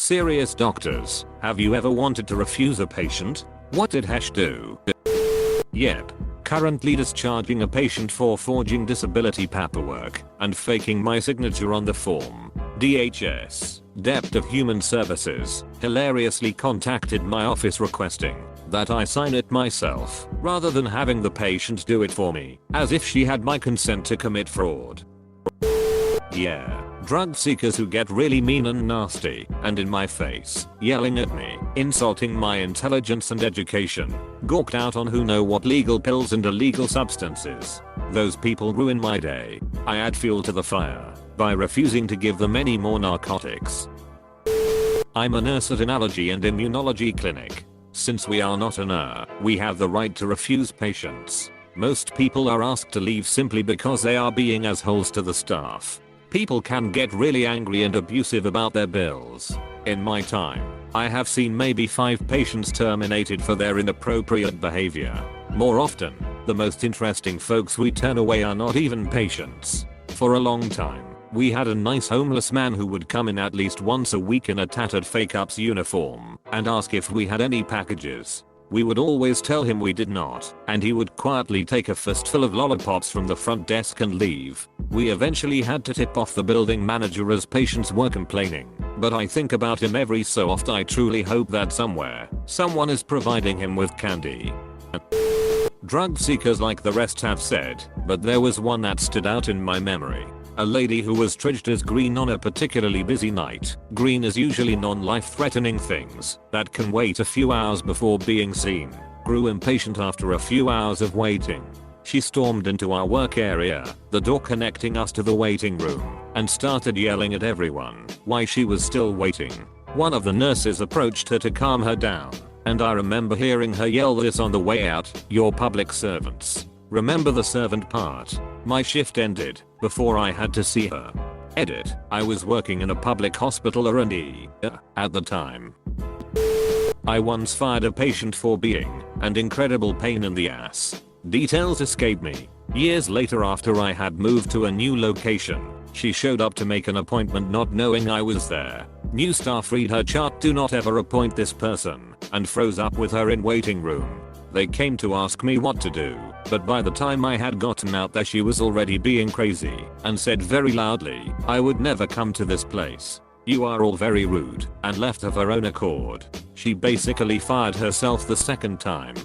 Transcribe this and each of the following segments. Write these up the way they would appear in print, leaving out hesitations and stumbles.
Serious doctors, have you ever wanted to refuse a patient? What did Hesh do? Yep. Currently discharging a patient for forging disability paperwork and faking my signature on the form. DHS, Depth of Human Services, hilariously contacted my office requesting that I sign it myself rather than having the patient do it for me, as if she had my consent to commit fraud. Yeah, drug seekers who get really mean and nasty and in my face, yelling at me, insulting my intelligence and education, gawked out on who know what legal pills and illegal substances. Those people ruin my day. I add fuel to the fire by refusing to give them any more narcotics. I'm a nurse at an allergy and immunology clinic. Since we are not we have the right to refuse patients. Most people are asked to leave simply because they are being assholes to the staff. People can get really angry and abusive about their bills. In my time, I have seen maybe 5 patients terminated for their inappropriate behavior. More often, the most interesting folks we turn away are not even patients. For a long time, we had a nice homeless man who would come in at least once a week in a tattered fake ups uniform and ask if we had any packages. We would always tell him we did not, and he would quietly take a fistful of lollipops from the front desk and leave. We eventually had to tip off the building manager as patients were complaining, but I think about him every so often. I truly hope that somewhere, someone is providing him with candy. Drug seekers like the rest have said, but there was one that stood out in my memory. A lady who was triggered as green on a particularly busy night. Green is usually non-life-threatening things that can wait a few hours before being seen. Grew impatient after a few hours of waiting. She stormed into our work area, the door connecting us to the waiting room, and started yelling at everyone why she was still waiting. One of the nurses approached her to calm her down, and I remember hearing her yell this on the way out, "You're public servants. Remember the servant part." My shift ended before I had to see her. Edit, I was working in a public hospital R&D at the time. I once fired a patient for being an incredible pain in the ass. Details escape me. Years later, after I had moved to a new location, she showed up to make an appointment not knowing I was there. New staff read her chart, "Do not ever appoint this person," and froze up with her in waiting room. They came to ask me what to do, but by the time I had gotten out there she was already being crazy and said very loudly, "I would never come to this place. You are all very rude," and left of her own accord. She basically fired herself the second time.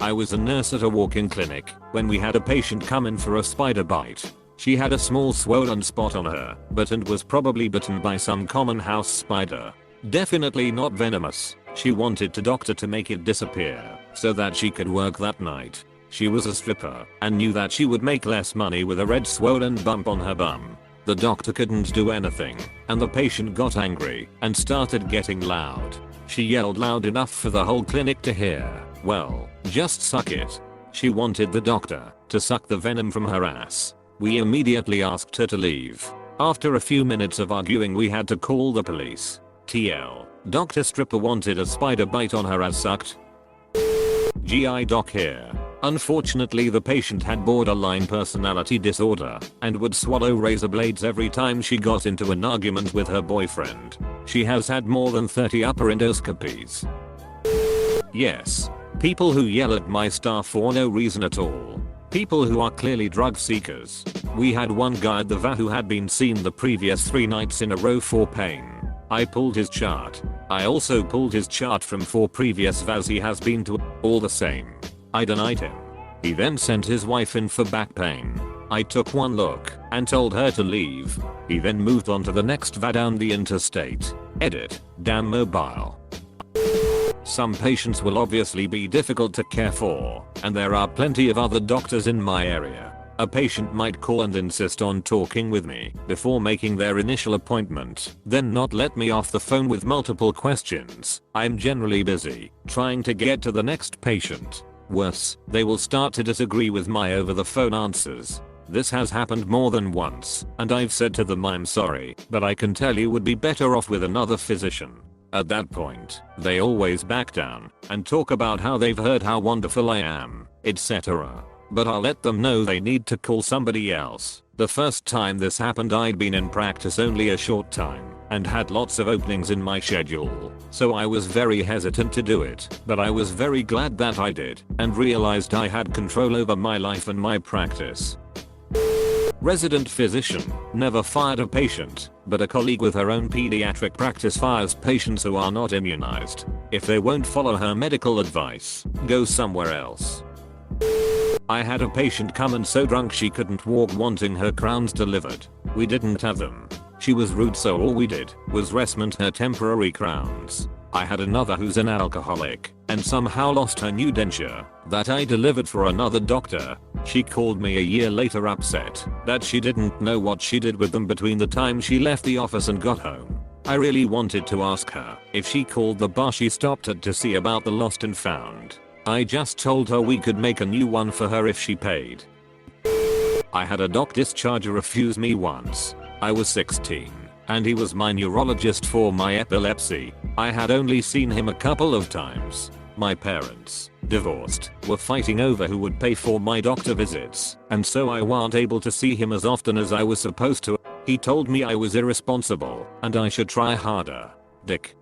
I was a nurse at a walk-in clinic when we had a patient come in for a spider bite. She had a small swollen spot on her butt and was probably bitten by some common house spider. Definitely not venomous. She wanted the doctor to make it disappear so that she could work that night. She was a stripper and knew that she would make less money with a red swollen bump on her bum. The doctor couldn't do anything, and the patient got angry and started getting loud. She yelled loud enough for the whole clinic to hear. "Well, just suck it." She wanted the doctor to suck the venom from her ass. We immediately asked her to leave. After a few minutes of arguing, we had to call the police. TL, Dr. Stripper wanted a spider bite on her ass sucked. GI doc here. Unfortunately, the patient had borderline personality disorder and would swallow razor blades every time she got into an argument with her boyfriend. She has had more than 30 upper endoscopies. Yes. People who yell at my staff for no reason at all. People who are clearly drug seekers. We had one guy at the VA who had been seen the previous 3 nights in a row for pain. I pulled his chart. I also pulled his chart from 4 previous VAs he has been to. All the same, I denied him. He then sent his wife in for back pain. I took one look and told her to leave. He then moved on to the next VA down the interstate. Edit, damn mobile. Some patients will obviously be difficult to care for, and there are plenty of other doctors in my area. A patient might call and insist on talking with me before making their initial appointment, then not let me off the phone with multiple questions. I'm generally busy trying to get to the next patient. Worse, they will start to disagree with my over the phone answers. This has happened more than once, and I've said to them, "I'm sorry, but I can tell you would be better off with another physician." At that point, they always back down and talk about how they've heard how wonderful I am, etc. But I'll let them know they need to call somebody else. The first time this happened, I'd been in practice only a short time, and had lots of openings in my schedule, so I was very hesitant to do it, but I was very glad that I did and realized I had control over my life and my practice. Resident physician never fired a patient, but a colleague with her own pediatric practice fires patients who are not immunized. If they won't follow her medical advice, go somewhere else. I had a patient come in so drunk she couldn't walk wanting her crowns delivered. We didn't have them. She was rude, so all we did was resment her temporary crowns. I had another who's an alcoholic and somehow lost her new denture that I delivered for another doctor. She called me a year later upset that she didn't know what she did with them between the time she left the office and got home. I really wanted to ask her if she called the bar she stopped at to see about the lost and found. I just told her we could make a new one for her if she paid. I had a doc discharger refuse me once. I was 16 and he was my neurologist for my epilepsy. I had only seen him a couple of times. My parents, divorced, were fighting over who would pay for my doctor visits, and so I wasn't able to see him as often as I was supposed to. He told me I was irresponsible and I should try harder. Dick.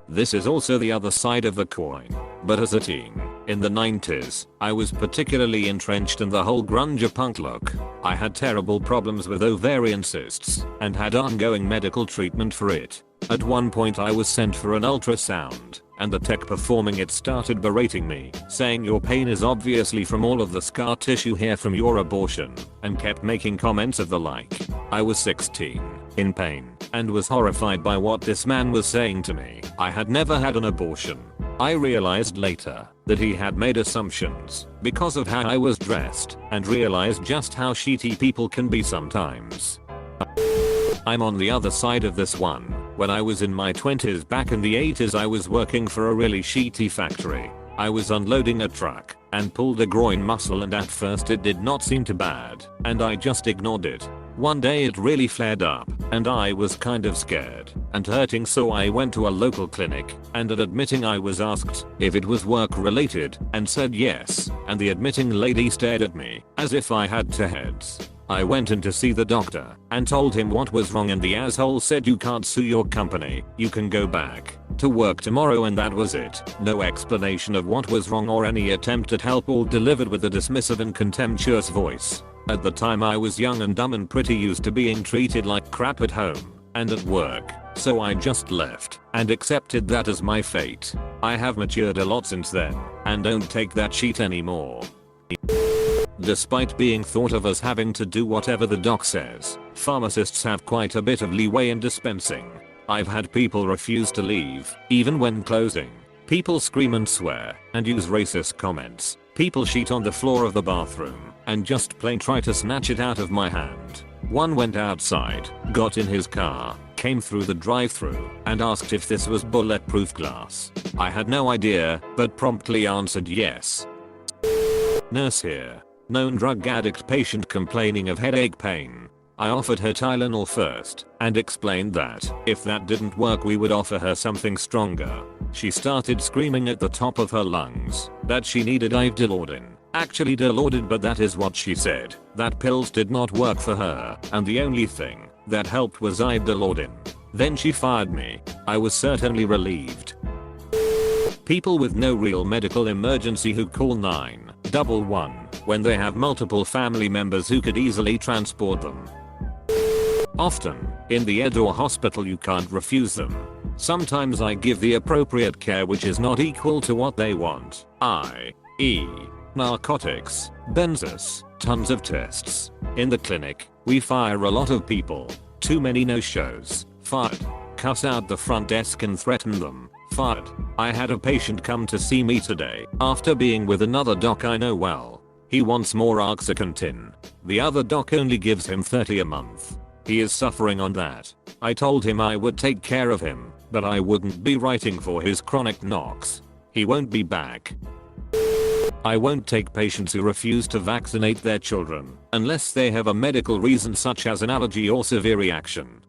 This is also the other side of the coin, but as a teen, in the 90s, I was particularly entrenched in the whole grunge punk look. I had terrible problems with ovarian cysts and had ongoing medical treatment for it. At one point I was sent for an ultrasound, and the tech performing it started berating me, saying your pain is obviously from all of the scar tissue here from your abortion, and kept making comments of the like. I was 16, in pain, and was horrified by what this man was saying to me. I had never had an abortion. I realized later that he had made assumptions because of how I was dressed, and realized just how shitty people can be sometimes. I'm on the other side of this one. When I was in my 20s back in the 80s, I was working for a really shitty factory. I was unloading a truck and pulled a groin muscle, and at first it did not seem too bad and I just ignored it. One day it really flared up and I was kind of scared and hurting, so I went to a local clinic, and at admitting I was asked if it was work related and said yes, and the admitting lady stared at me as if I had two heads. I went in to see the doctor and told him what was wrong, and the asshole said you can't sue your company, you can go back to work tomorrow, and that was it. No explanation of what was wrong or any attempt at help, all delivered with a dismissive and contemptuous voice. At the time I was young and dumb and pretty used to being treated like crap at home and at work, so I just left and accepted that as my fate. I have matured a lot since then and don't take that shit anymore. Despite being thought of as having to do whatever the doc says, pharmacists have quite a bit of leeway in dispensing. I've had people refuse to leave, even when closing. People scream and swear, and use racist comments. People shit on the floor of the bathroom, and just plain try to snatch it out of my hand. One went outside, got in his car, came through the drive-thru, and asked if this was bulletproof glass. I had no idea, but promptly answered yes. Nurse here. Known drug addict patient complaining of headache pain. I offered her Tylenol first and explained that if that didn't work we would offer her something stronger. She started screaming at the top of her lungs that she needed Dilaudid. Actually Dilaudid, but that is what she said. That pills did not work for her and the only thing that helped was Dilaudid. Then she fired me. I was certainly relieved. People with no real medical emergency who call 911 when they have multiple family members who could easily transport them. Often, in the ED or hospital you can't refuse them. Sometimes I give the appropriate care which is not equal to what they want, i.e. narcotics, benzos, tons of tests. In the clinic, we fire a lot of people. Too many no-shows, fired. Cuss out the front desk and threaten them, fired. I had a patient come to see me today after being with another doc I know well. He wants more Oxycontin. The other doc only gives him $30 a month. He is suffering on that. I told him I would take care of him, but I wouldn't be writing for his chronic knocks. He won't be back. I won't take patients who refuse to vaccinate their children unless they have a medical reason such as an allergy or severe reaction.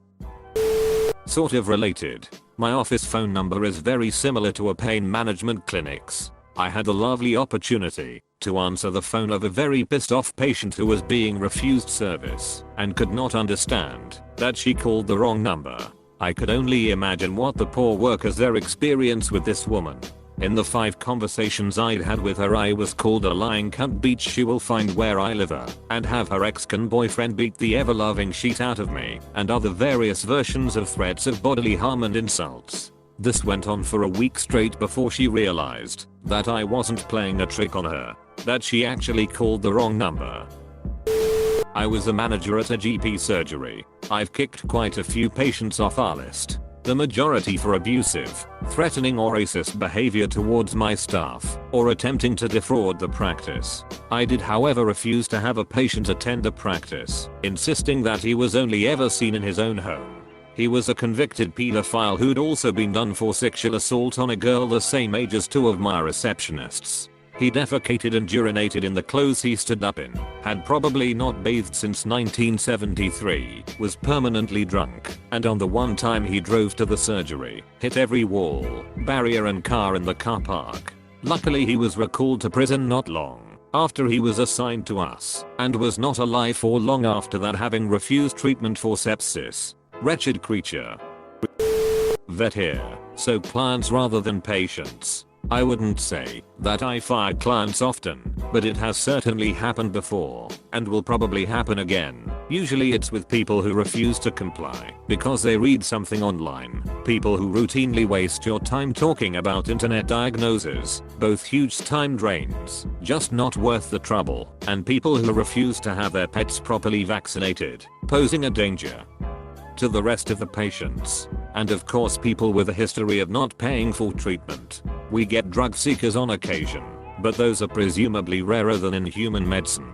Sort of related. My office phone number is very similar to a pain management clinic's. I had the lovely opportunity to answer the phone of a very pissed off patient who was being refused service and could not understand that she called the wrong number. I could only imagine what the poor workers their experience with this woman. In the 5 conversations I'd had with her, I was called a lying cunt bitch, she will find where I live her, and have her ex-con boyfriend beat the ever-loving shit out of me, and other various versions of threats of bodily harm and insults. This went on for a week straight before she realized that I wasn't playing a trick on her, that she actually called the wrong number. I was a manager at a GP surgery. I've kicked quite a few patients off our list. The majority for abusive, threatening or racist behavior towards my staff, or attempting to defraud the practice. I did however refuse to have a patient attend the practice, insisting that he was only ever seen in his own home. He was a convicted pedophile who'd also been done for sexual assault on a girl the same age as 2 of my receptionists. He defecated and urinated in the clothes he stood up in, had probably not bathed since 1973, was permanently drunk, and on the one time he drove to the surgery, hit every wall, barrier and car in the car park. Luckily he was recalled to prison not long after he was assigned to us, and was not alive for long after that, having refused treatment for sepsis. Wretched creature. Vet here, so clients rather than patients. I wouldn't say that I fire clients often, but it has certainly happened before, and will probably happen again. Usually it's with people who refuse to comply because they read something online, people who routinely waste your time talking about internet diagnoses, both huge time drains, just not worth the trouble, and people who refuse to have their pets properly vaccinated, posing a danger to the rest of the patients. And of course people with a history of not paying for treatment. We get drug seekers on occasion, but those are presumably rarer than in human medicine.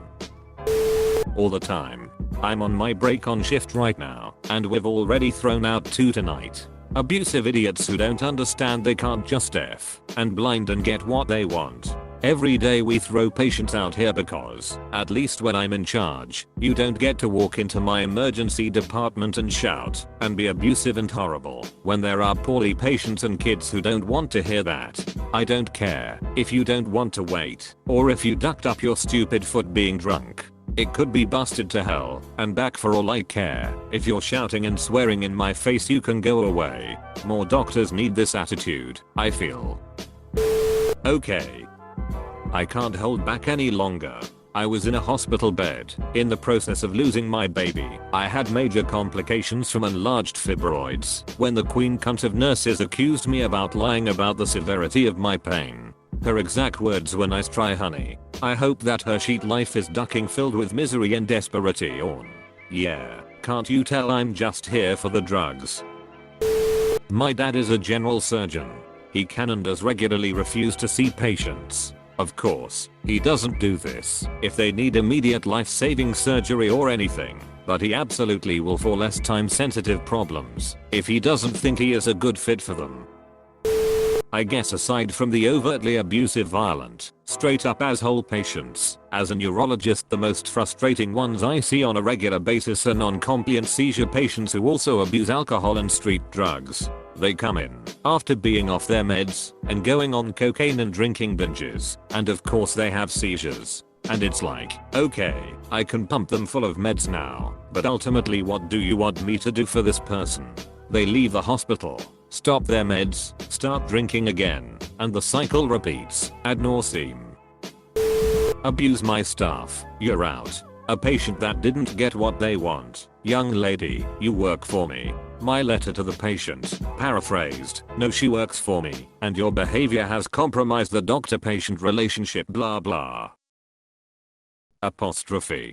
All the time. I'm on my break on shift right now, and we've already thrown out 2 tonight. Abusive idiots who don't understand they can't just F and blind and get what they want. Every day we throw patients out here because, at least when I'm in charge, you don't get to walk into my emergency department and shout and be abusive and horrible when there are poorly patients and kids who don't want to hear that. I don't care if you don't want to wait, or if you ducked up your stupid foot being drunk. It could be busted to hell and back for all I care. If you're shouting and swearing in my face, you can go away. More doctors need this attitude, I feel. Okay. I can't hold back any longer. I was in a hospital bed, in the process of losing my baby. I had major complications from enlarged fibroids, when the queen cunt of nurses accused me about lying about the severity of my pain. Her exact words were, "Nice try, honey. I hope that her sheet life is ducking filled with misery and desperation." Yeah, can't you tell I'm just here for the drugs? My dad is a general surgeon. He can and does regularly refuse to see patients. Of course, he doesn't do this if they need immediate life-saving surgery or anything, but he absolutely will for less time-sensitive problems if he doesn't think he is a good fit for them. I guess aside from the overtly abusive, violent, straight-up asshole patients, as a neurologist the most frustrating ones I see on a regular basis are non-compliant seizure patients who also abuse alcohol and street drugs. They come in after being off their meds and going on cocaine and drinking binges, and of course they have seizures. And it's like, okay, I can pump them full of meds now, but ultimately what do you want me to do for this person? They leave the hospital, stop their meds, start drinking again, and the cycle repeats ad nauseam. Abuse my staff, you're out. A patient that didn't get what they want. Young lady, you work for me. My letter to the patient, paraphrased, no, she works for me, and your behavior has compromised the doctor-patient relationship, blah blah. Apostrophe.